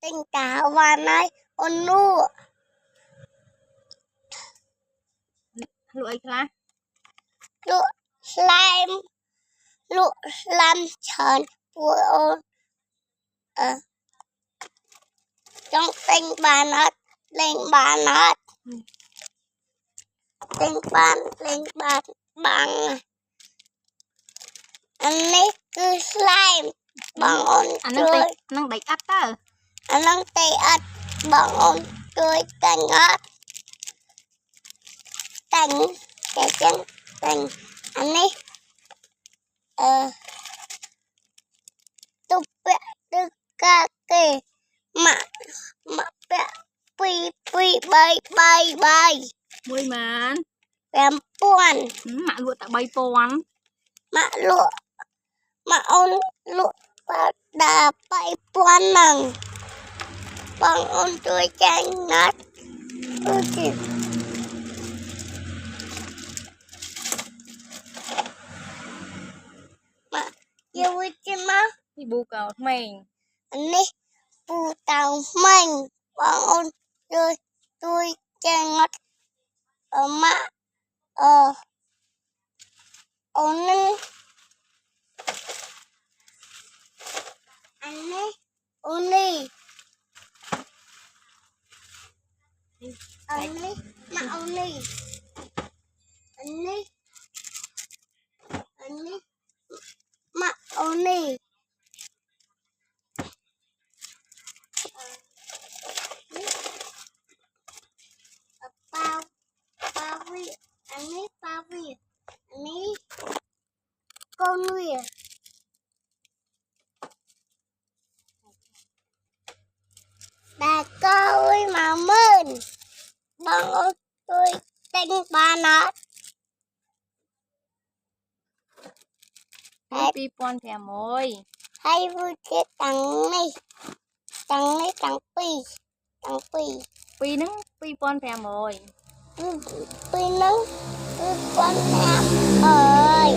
tình cả và này ôn nu lụa ấy là lụ slime lụ làm tròn của ôn trong tình bà nó lên bà nó tình bạn lên bà bằng anh ấy cứ slime bằng ôn chơi năng đẩy ắt ta anh đang tay ắt bằng ôn chơi canh ắt canh cái chân canh anh ấy tụp bẹ tư ca kê mà bẹ pi pi bay bay bay mùi màn em buồn mạ lụa tạ bay pon mà lụa mà ôn lụa và đà bay buồn nằng bằng ôn tôi chanh nát mà yêu chứ mà thì bù cầu mình anh ấy bù tàu mình bằng ôn tôi chanh nát mà ôn anh ấy ôn đi anh ấy mà ôn đi anh ấy mà ôn đi bao bao vi anh ấy bao vi anh ấy con nuôi bà con ơi mà mơn bằng ôn tôi đánh ba nó pi pon thẻ môi hay vui cái tặng này tặng pi nứng pi pon thẻ môi pi nắng con em ơi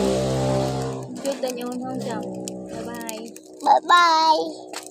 chưa tình ơn không chồng bye bye bye bye